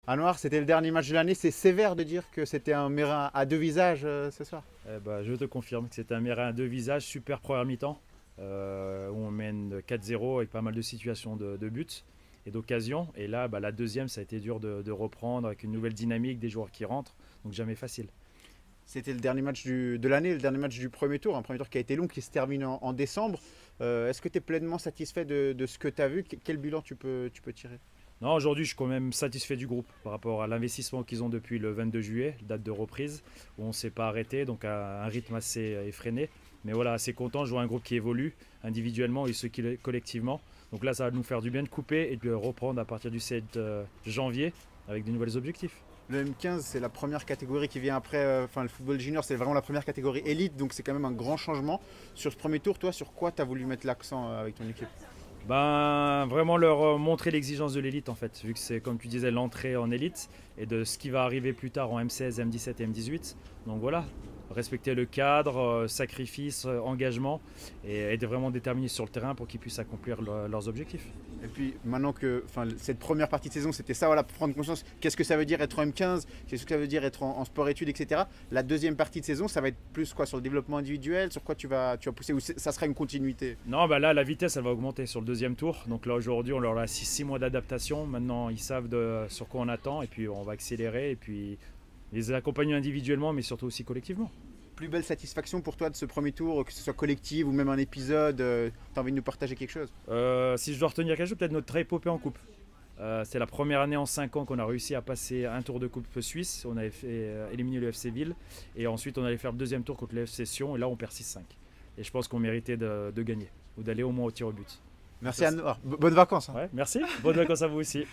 Anouar, c'était le dernier match de l'année. C'est sévère de dire que c'était un Mérin à deux visages ce soir. Je te confirme que c'était un Mérin à deux visages, super première mi-temps, où on mène 4-0 avec pas mal de situations de but et d'occasion. Et là, la deuxième, ça a été dur de reprendre avec une nouvelle dynamique, des joueurs qui rentrent, donc jamais facile. C'était le dernier match de l'année, le dernier match du premier tour. Un premier tour qui a été long, qui se termine en décembre. Est-ce que tu es pleinement satisfait de ce que tu as vu? Quel bilan tu peux tirer? Non, aujourd'hui, je suis quand même satisfait du groupe par rapport à l'investissement qu'ils ont depuis le 22 juillet, date de reprise, où on ne s'est pas arrêté, donc à un rythme assez effréné. Mais voilà, assez content, je vois un groupe qui évolue individuellement et ce qui collectivement. Donc là, ça va nous faire du bien de couper et de le reprendre à partir du 7 janvier avec de nouveaux objectifs. Le M15, c'est la première catégorie qui vient après. Enfin, le football junior, c'est vraiment la première catégorie élite. Donc, c'est quand même un grand changement. Sur ce premier tour, toi, sur quoi tu as voulu mettre l'accent avec ton équipe? Vraiment leur montrer l'exigence de l'élite en fait, vu que c'est comme tu disais l'entrée en élite et de ce qui va arriver plus tard en M16, M17 et M18. Donc voilà, respecter le cadre, sacrifice, engagement et être vraiment déterminé sur le terrain pour qu'ils puissent accomplir leurs objectifs. Et puis maintenant que cette première partie de saison, c'était ça, voilà, prendre conscience, qu'est-ce que ça veut dire être en M15, qu'est-ce que ça veut dire être en sport-études, etc. La deuxième partie de saison, ça va être plus quoi sur le développement individuel, sur quoi tu vas pousser, ou ça sera une continuité? Non, là, la vitesse, elle va augmenter sur le deuxième tour. Donc là, aujourd'hui, on leur a 6 mois d'adaptation. Maintenant, ils savent sur quoi on attend. Et puis, on va accélérer. Et puis, les accompagner individuellement, mais surtout aussi collectivement. Plus belle satisfaction pour toi de ce premier tour, que ce soit collectif ou même un épisode, tu as envie de nous partager quelque chose? Si je dois retenir quelque chose, peut-être notre épopée en coupe. C'est la première année en 5 ans qu'on a réussi à passer un tour de coupe suisse. On avait fait éliminer le FC Ville. Et ensuite, on allait faire le deuxième tour contre le FC Sion. Et là, on perd 6-5. Et je pense qu'on méritait de gagner ou d'aller au moins au tir au but. Merci Anne. Bonnes vacances, hein. Ouais, merci. Bonnes vacances à vous aussi.